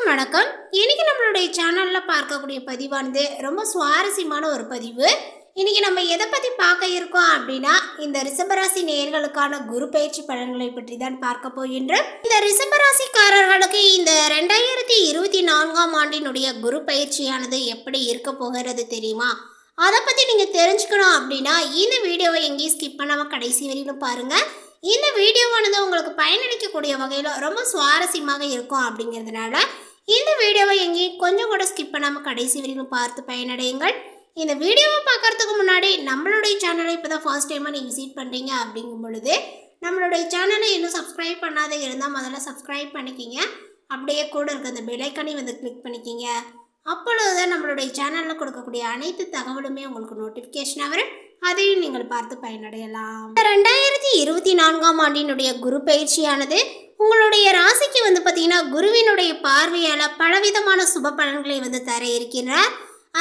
அனைவருக்கும் வணக்கம். இன்னைக்கு நம்மளுடைய சேனல்ல பார்க்கக்கூடிய பதிவானது ரொம்ப சுவாரஸ்யமான ஒரு பதிவு. இன்னைக்கு நம்ம எதை பத்தி பார்க்க இருக்கோம் அப்படின்னா, இந்த ரிஷபராசி நேயர்களுக்கான குரு பயிற்சி பலன்களை பற்றி தான் பார்க்க போகின்றோம். இந்த ரிஷபராசிக்காரர்களுக்கு இந்த 2024ஆம் ஆண்டினுடைய குரு பயிற்சியானது எப்படி இருக்க போகிறது தெரியுமா? அதை பத்தி நீங்க தெரிஞ்சுக்கணும் அப்படின்னா இந்த வீடியோவை எங்கேயும் ஸ்கிப் பண்ணாம கடைசி வரையிலும் பாருங்க. இந்த வீடியோவானது உங்களுக்கு பயனளிக்கக்கூடிய வகையில் ரொம்ப சுவாரஸ்யமாக இருக்கும் அப்படிங்கிறதுனால இந்த வீடியோவை எங்கேயும் கொஞ்சம் கூட ஸ்கிப் பண்ணாமல் கடைசி வரைக்கும் பார்த்து பயனடையுங்கள். இந்த வீடியோவை பார்க்கறதுக்கு முன்னாடி நம்மளுடைய சேனலை இப்போ தான் ஃபர்ஸ்ட் டைமாக நீங்கள் விசிட் பண்ணுறீங்க அப்படிங்கும் பொழுது நம்மளுடைய சேனலை இன்னும் சப்ஸ்கிரைப் பண்ணாத இருந்தால் முதல்ல சப்ஸ்கிரைப் பண்ணிக்கிங்க. அப்படியே கூட இருக்க அந்த பெல் ஐக்கானை கிளிக் பண்ணிக்கிங்க. அப்பொழுதுதான் நம்மளுடைய சேனலில் கொடுக்கக்கூடிய அனைத்து தகவலுமே உங்களுக்கு நோட்டிஃபிகேஷனாக வரும். அதையும் நீங்கள் பார்த்து பயனடையலாம். 2024ஆம் ஆண்டினுடைய குரு பயிற்சியானது உங்களுடைய ராசிக்கு பார்த்தீங்கன்னா குருவினுடைய பார்வையால் பலவிதமான சுப பலன்களை தர இருக்கின்றார்.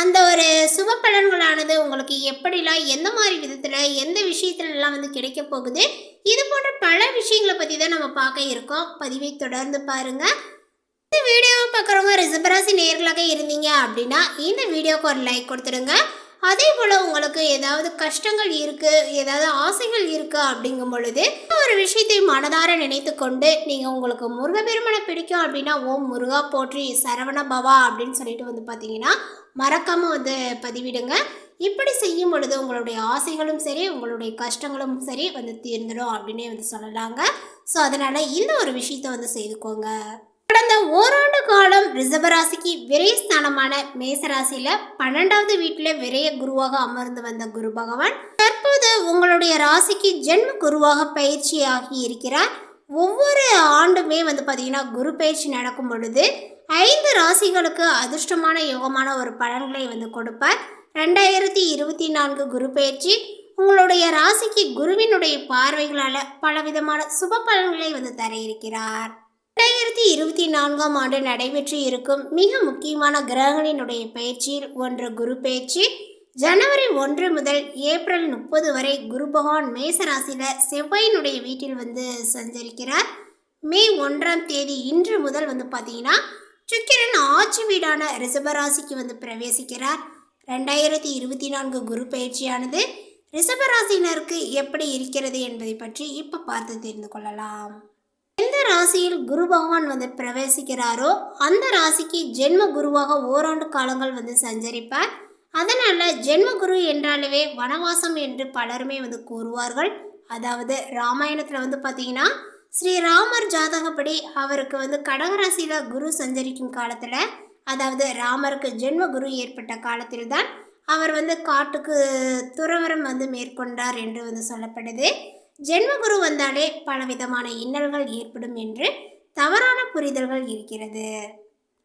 அந்த ஒரு சுப பலன்களானது உங்களுக்கு எப்படிலாம் எந்த மாதிரி விதத்தில் எந்த விஷயத்துலலாம் கிடைக்க போகுது, இது போன்ற பல விஷயங்களை பற்றி தான் நம்ம பார்க்க இருக்கோம். பதிவை தொடர்ந்து பாருங்கள். இந்த வீடியோவை பார்க்குறவங்க ரிஷபராசி நேயர்களாக இருந்தீங்க அப்படின்னா இந்த வீடியோவுக்கு ஒரு லைக் கொடுத்துடுங்க. அதே போல் உங்களுக்கு ஏதாவது கஷ்டங்கள் இருக்குது, ஏதாவது ஆசைகள் இருக்குது அப்படிங்கும் பொழுது ஒரு விஷயத்தை மனதார நினைத்து கொண்டு நீங்கள் உங்களுக்கு முருகப்பெருமானை பிடிக்கும் அப்படின்னா ஓம் முருகா போற்றி சரவண பவா அப்படின்னு சொல்லிட்டு பார்த்தீங்கன்னா மறக்காமல் பதிவிடுங்க. இப்படி செய்யும் பொழுது உங்களுடைய ஆசைகளும் சரி உங்களுடைய கஷ்டங்களும் சரி தீர்ந்துடும் அப்படின்னே சொல்லலாங்க. ஸோ அதனால் இந்த ஒரு விஷயத்தை செய்துக்கோங்க. கடந்த ஓராண்டு காலம் ரிஷபராசிக்கு விரயஸ்தானமான மேசராசியில் 12வது வீட்டில் விரய குருவாக அமர்ந்து வந்த குரு பகவான் தற்போது உங்களுடைய ராசிக்கு ஜென்ம குருவாக பயிற்சியாகி இருக்கிறார். ஒவ்வொரு ஆண்டுமே பார்த்தீங்கன்னா குரு பயிற்சி நடக்கும் பொழுது 5 ராசிகளுக்கு அதிர்ஷ்டமான யோகமான ஒரு பலன்களை கொடுப்பார். 2024 குரு பயிற்சி உங்களுடைய ராசிக்கு குருவினுடைய பார்வைகளால் பலவிதமான சுப பலன்களை தர இருக்கிறார். 2024ஆம் ஆண்டு நடைபெற்று இருக்கும் மிக முக்கியமான கிரகங்களினுடைய பயிற்சியில் ஒன்று குரு பயிற்சி. ஜனவரி 1 முதல் ஏப்ரல் 30 வரை குரு பகவான் மேசராசியில் செவ்வாயினுடைய வீட்டில் சஞ்சரிக்கிறார். மே 1ஆம் தேதி இன்று முதல் பார்த்தீங்கன்னா சுக்கிரன் ஆட்சி வீடான ரிஷபராசிக்கு பிரவேசிக்கிறார். 2024 குரு பயிற்சியானது ரிஷபராசினருக்கு எப்படி இருக்கிறது என்பதை பற்றி இப்போ பார்த்து தெரிந்து கொள்ளலாம். எந்த ராசியில் குரு பகவான் பிரவேசிக்கிறாரோ அந்த ராசிக்கு ஜென்ம குருவாக ஓராண்டு காலங்கள் சஞ்சரிப்பார். அதனால ஜென்ம குரு என்றாலவே வனவாசம் என்று பலருமே கூறுவார்கள். அதாவது ராமாயணத்தில் பார்த்தீங்கன்னா ஸ்ரீராமர் ஜாதகப்படி அவருக்கு கடகராசியில் குரு சஞ்சரிக்கும் காலத்தில், அதாவது ராமருக்கு ஜென்ம குரு ஏற்பட்ட காலத்தில் தான் அவர் காட்டுக்கு துறவரம் மேற்கொண்டார் என்று சொல்லப்படுது. ஜென்மகுரு வந்தாலே பலவிதமான இன்னல்கள் ஏற்படும் என்று தவறான புரிதல்கள் இருக்கிறது.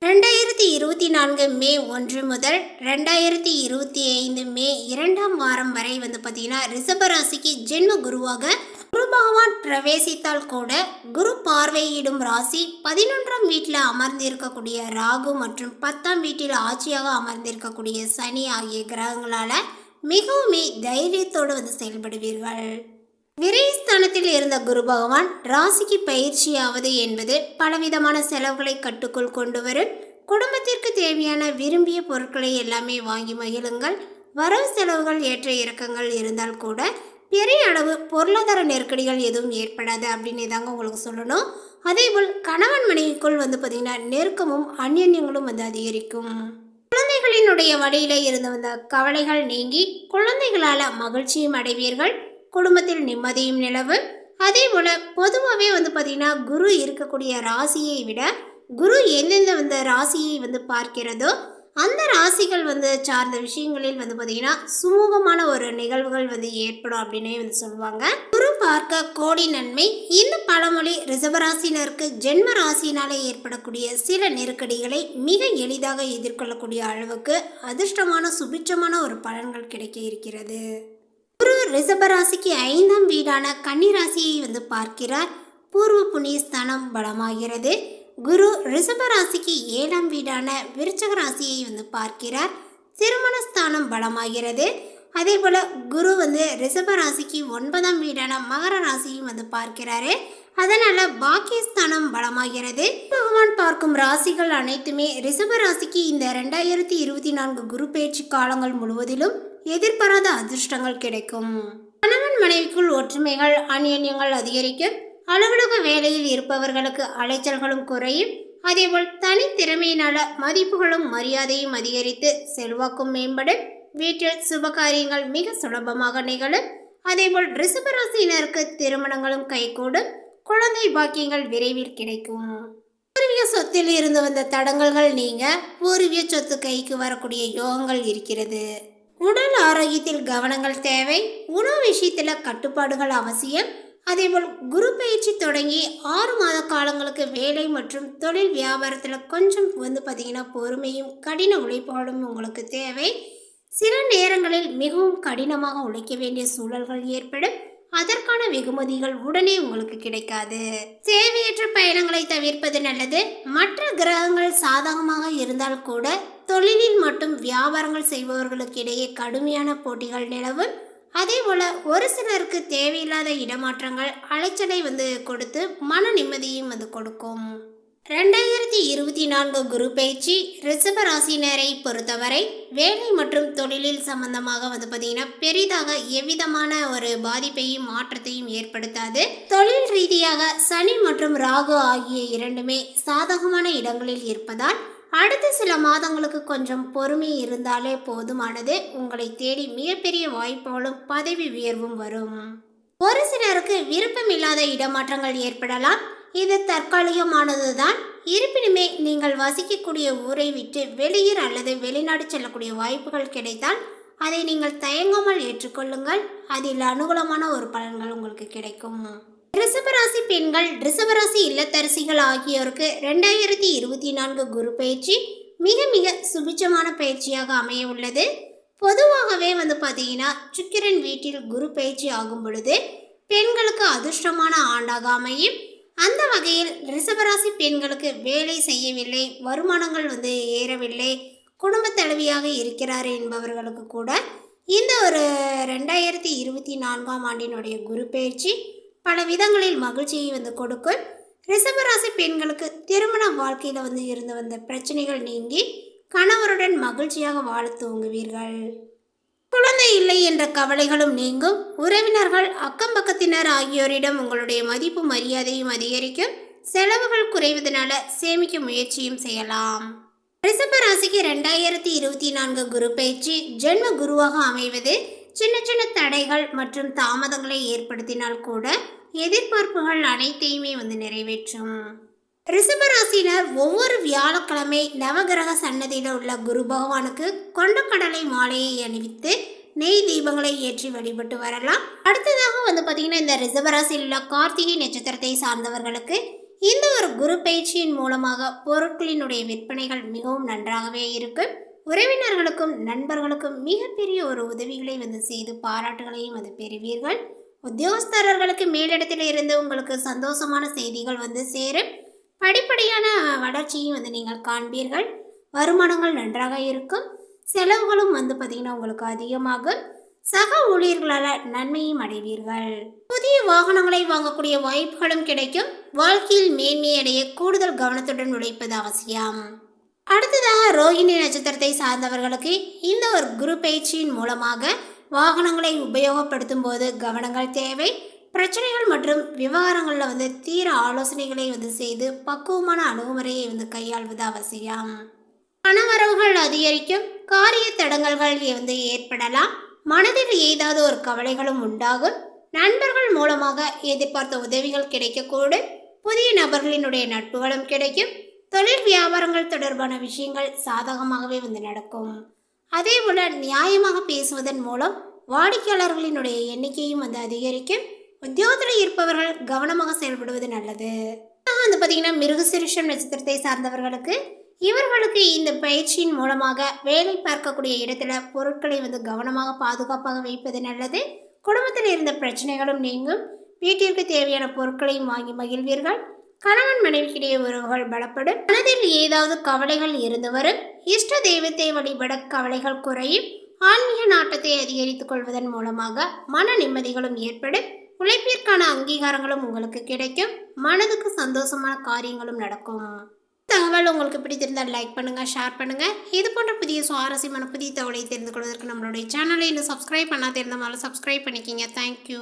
2024 மே 1 முதல் 2025 மே 2ஆம் வாரம் வரை பார்த்தீங்கன்னா ரிஷபராசிக்கு ஜென்ம குருவாக குரு பகவான் பிரவேசித்தால் கூட குரு பார்வையிடும் ராசி 11ஆம் வீட்டில் அமர்ந்திருக்கக்கூடிய ராகு மற்றும் 10ஆம் வீட்டில் ஆட்சியாக அமர்ந்திருக்கக்கூடிய சனி ஆகிய கிரகங்களால் மிகவும் தைரியத்தோடு செயல்படுவீர்கள். விரயஸ்தானத்தில் இருந்த குரு பகவான் ராசிக்கு பயிற்சியாவது என்பது பலவிதமான செலவுகளை கட்டுக்குள் கொண்டு வரும். குடும்பத்திற்கு தேவையான விரும்பிய பொருட்களை எல்லாமே வாங்கி மகிழுங்கள். வரவு செலவுகள் ஏற்ற இறக்கங்கள் இருந்தால் கூட பெரிய அளவு பொருளாதார நெருக்கடிகள் எதுவும் ஏற்படாது அப்படின்னு தாங்க உங்களுக்கு சொல்லணும். அதேபோல் கணவன் மனைவிக்குள் பார்த்தீங்கன்னா நெருக்கமும் அந்யோன்யங்களும் அதிகரிக்கும். குழந்தைகளினுடைய வழியில் இருந்து வந்த கவலைகள் நீங்கி குழந்தைகளால் மகிழ்ச்சியும் அடைவீர்கள். குடும்பத்தில் நிம்மதியும் நிலவு. அதே போல் பொதுவாகவே பார்த்தீங்கன்னா குரு இருக்கக்கூடிய ராசியை விட குரு எந்தெந்த ராசியை பார்க்கிறதோ அந்த ராசிகள் சார்ந்த விஷயங்களில் பார்த்தீங்கன்னா சுமூகமான ஒரு நிகழ்வுகள் ஏற்படும் அப்படின்னே சொல்லுவாங்க. குரு பார்க்க கோடி நன்மை. இந்த பழமொழி ரிஷபராசினருக்கு ஜென்ம ராசியினாலே ஏற்படக்கூடிய சில நெருக்கடிகளை மிக எளிதாக எதிர்கொள்ளக்கூடிய அளவுக்கு அதிர்ஷ்டமான சுபிட்சமான ஒரு பலன்கள் கிடைக்க இருக்கிறது. குரு ரிஷபராசிக்கு 5ஆம் வீடான கன்னிராசியை பார்க்கிறார். பூர்வ புண்ணியஸ்தானம் பலமாகிறது. குரு ரிஷபராசிக்கு 7ஆம் வீடான விருச்சக ராசியை பார்க்கிறார். திருமணஸ்தானம் பலமாகிறது. அதே போல் குரு ரிஷபராசிக்கு 9ஆம் வீடான மகர ராசியும் பார்க்கிறாரு. அதனால பாக்கியஸ்தானம் பலமாகிறது. பகவான் பார்க்கும் ராசிகள் அனைத்துமே ரிஷப ராசிக்கு இந்த 2024 குரு பயிற்சி காலங்கள் முழுவதிலும் எதிர்பாராத அதிர்ஷ்டங்கள் கிடைக்கும். கணவன் மனைவிக்குள் ஒற்றுமைகள் அந்யோன்யங்கள் அதிகரிக்கும். அலுவலக வேலையில் இருப்பவர்களுக்கு அலைச்சல்களும் குறையும். அதேபோல் தனித்திறமையினால மதிப்புகளும் மரியாதையும் அதிகரித்து செல்வாக்கும் மேம்படும். வீட்டில் சுபகாரியங்கள் மிக சுலபமாக நிகழும். அதேபோல் ரிஷபராசியினருக்கு திருமணங்களும் கைகூடும். குழந்தை பாக்கியங்கள் விரைவில் கிடைக்கும். பூர்வீக சொத்தில் இருந்து வந்த தடங்கல்கள் நீங்க பூர்வீக சொத்து கைக்கு வரக்கூடிய யோகங்கள் இருக்கிறது. உடல் ஆரோக்கியத்தில் கவனங்கள் தேவை. உணவு விஷயத்தில் கட்டுப்பாடுகள் அவசியம். அதேபோல் குரு பயிற்சி தொடங்கி 6 மாத காலங்களுக்கு வேலை மற்றும் தொழில் வியாபாரத்தில் கொஞ்சம் பார்த்தீங்கன்னா பொறுமையும் கடின உழைப்பாடும் உங்களுக்கு தேவை. சில நேரங்களில் மிகவும் கடினமாக உழைக்க வேண்டிய சூழல்கள் ஏற்படும். அதற்கான வெகுமதிகள் உடனே உங்களுக்கு கிடைக்காது. தேவையற்ற பயணங்களை தவிர்ப்பது நல்லது. மற்ற கிரகங்கள் சாதகமாக இருந்தால் கூட தொழிலில் மற்றும் வியாபாரங்கள் செய்பவர்களுக்கு இடையே கடுமையான போட்டிகள் நிலவும். அதே போல் ஒரு சிலருக்கு தேவையில்லாத இடமாற்றங்கள் அலைச்சலை கொடுத்து மன நிம்மதியும் கொடுக்கும். 2024 குரு பயிற்சி ரிஷப ராசினரை பொறுத்தவரை வேலை மற்றும் தொழிலில் சம்பந்தமாக பார்த்தீங்கன்னா பெரிதாக எவ்விதமான ஒரு பாதிப்பையும் மாற்றத்தையும் ஏற்படுத்தாது. தொழில் ரீதியாக சனி மற்றும் ராகு ஆகிய இரண்டுமே சாதகமான இடங்களில் இருப்பதால் அடுத்த சில மாதங்களுக்கு கொஞ்சம் பொறுமை இருந்தாலே போதுமானது. உங்களை தேடி மிகப்பெரிய வாய்ப்புகளும் பதவி உயர்வும் வரும். ஒரு சிலருக்கு விருப்பமில்லாத இடமாற்றங்கள் ஏற்படலாம். இது தற்காலிகமானதுதான். இருப்பினுமே நீங்கள் வசிக்கக்கூடிய ஊரை விட்டு வெளியூர் அல்லது வெளிநாடு செல்லக்கூடிய வாய்ப்புகள் கிடைத்தால் அதை நீங்கள் தயங்காமல் ஏற்றுக்கொள்ளுங்கள். அதில் அனுகூலமான ஒரு பலன்கள் உங்களுக்கு கிடைக்கும். ரிஷபராசி பெண்கள், ரிஷபராசி இல்லத்தரசிகள் ஆகியோருக்கு 2024 குரு பயிற்சி மிக மிக சுபிட்சமான பயிற்சியாக அமைய உள்ளது. பொதுவாகவே பார்த்தீங்கன்னா சுக்கிரன் வீட்டில் குரு பயிற்சி ஆகும் பொழுது பெண்களுக்கு அதிர்ஷ்டமான ஆண்டாக அமையும். அந்த வகையில் ரிஷபராசி பெண்களுக்கு வேலை செய்யவில்லை, வருமானங்கள் ஏறவில்லை, குடும்ப தலைவியாக இருக்கிறார் என்பவர்களுக்கு கூட இந்த ஒரு 2024 ஆண்டினுடைய குரு பயிற்சி பல விதங்களில் மகிழ்ச்சியை கொடுக்கும். ரிஷபராசி பெண்களுக்கு திருமண வாழ்க்கையில் இருந்து வந்த பிரச்சனைகள் நீங்கி கணவருடன் மகிழ்ச்சியாக வாழ துவங்குவீர்கள். குழந்தை இல்லை என்ற கவலைகளும் நீங்கும். உறவினர்கள் அக்கம் பக்கத்தினர் ஆகியோரிடம் உங்களுடைய மதிப்பு மரியாதையும் அதிகரிக்கும். செலவுகள் குறைவதனால சேமிக்க முயற்சியும் செய்யலாம். ரிஷபராசிக்கு 2024 குரு பயிற்சி ஜென்ம குருவாக அமைவது சின்ன சின்ன தடைகள் மற்றும் தாமதங்களை ஏற்படுத்தினால் கூட எதிர்பார்ப்புகள் அனைத்தையுமே நிறைவேற்றும். ரிஷபராசினர் ஒவ்வொரு வியாழக்கிழமை நவகிரக சன்னதியில் உள்ள குரு பகவானுக்கு கொண்டக்கடலை மாலையை அணிவித்து நெய் தீபங்களை ஏற்றி வழிபட்டு வரலாம். அடுத்ததாக பார்த்தீங்கன்னா இந்த ரிஷபராசியில் உள்ள கார்த்திகை நட்சத்திரத்தை சார்ந்தவர்களுக்கு இந்த ஒரு குரு பயிற்சியின் மூலமாக பொருட்களினுடைய விற்பனைகள் மிகவும் நன்றாகவே இருக்கும். உறவினர்களுக்கும் நண்பர்களுக்கும் மிகப்பெரிய ஒரு உதவிகளை செய்து பாராட்டுகளையும் பெறுவீர்கள். உத்தியோகஸ்தரர்களுக்கு மேலிடத்தில் இருந்து உங்களுக்கு சந்தோஷமான செய்திகள் சேரும். படிப்படியான வளர்ச்சியும் நீங்கள் காண்பீர்கள். வருமானங்கள் நன்றாக இருக்கும். செலவுகளும் பார்த்தீங்கன்னா உங்களுக்கு அதிகமாகும். சக ஊழியர்களால் நன்மையும் அடைவீர்கள். புதிய வாகனங்களை வாங்கக்கூடிய வாய்ப்புகளும் கிடைக்கும். வாழ்க்கையில் மேன்மை அடைய கூடுதல் கவனத்துடன் உழைப்பது அவசியம். அடுத்ததாக ரோகிணி நட்சத்திரத்தை சார்ந்தவர்களுக்கு இந்த ஒரு குரு பயிற்சியின் மூலமாக வாகனங்களை உபயோகப்படுத்தும் போது கவனங்கள் தேவை. பிரச்சனைகள் மற்றும் விவகாரங்களில் தீர ஆலோசனைகளை செய்து பக்குவமான அணுகுமுறையை கையாள்வது அவசியம். பணவரவுகள் அதிகரிக்கும். காரிய தடங்கல்கள் ஏற்படலாம். மனதில் ஏதாவது ஒரு கவலைகளும் உண்டாகும். நண்பர்கள் மூலமாக எதிர்பார்த்த உதவிகள் கிடைக்கக்கூடும். புதிய நபர்களினுடைய நட்புகளும் கிடைக்கும். தொழில் வியாபாரங்கள் தொடர்பான விஷயங்கள் சாதகமாகவே நடக்கும். அதே போல நியாயமாக பேசுவதன் மூலம் வாடிக்கையாளர்களினுடைய எண்ணிக்கையும் அதிகரிக்கும். உத்தியோகத்தில் இருப்பவர்கள் கவனமாக செயல்படுவது நல்லது. பார்த்தீங்கன்னா மிருகசீரிஷம் நட்சத்திரத்தை சார்ந்தவர்களுக்கு இவர்களுக்கு இந்த பயிற்சியின் மூலமாக வேலை பார்க்கக்கூடிய இடத்துல பொருட்களை கவனமாக பாதுகாப்பாக வைப்பது நல்லது. குடும்பத்தில் இருந்த பிரச்சனைகளும் நீங்கும். வீட்டிற்கு தேவையான பொருட்களையும் வாங்கி மகிழ்வீர்கள். கணவன் மனைவிக்கிடையே உறவுகள் பலப்படும். மனதில் ஏதாவது கவலைகள் இருந்து வரும். இஷ்ட தெய்வத்தை வழிபட கவலைகள் குறையும். ஆன்மீக நாட்டத்தை அதிகரித்துக் கொள்வதன் மூலமாக மன நிம்மதிகளும் ஏற்படும். உழைப்பிற்கான அங்கீகாரங்களும் உங்களுக்கு கிடைக்கும். மனதுக்கு சந்தோஷமான காரியங்களும் நடக்கும். தகவல் உங்களுக்கு பிடித்திருந்தால் லைக் பண்ணுங்கள், ஷேர் பண்ணுங்கள். இது போன்ற புதிய சுவாரஸ்யமான புதிய தகவலை தெரிந்து கொள்வதற்கு நம்மளுடைய சேனலை இன்னும் சப்ஸ்கிரைப் பண்ணாத இருந்தாலும் சப்ஸ்கிரைப் பண்ணிக்கிங்க. தேங்க்யூ.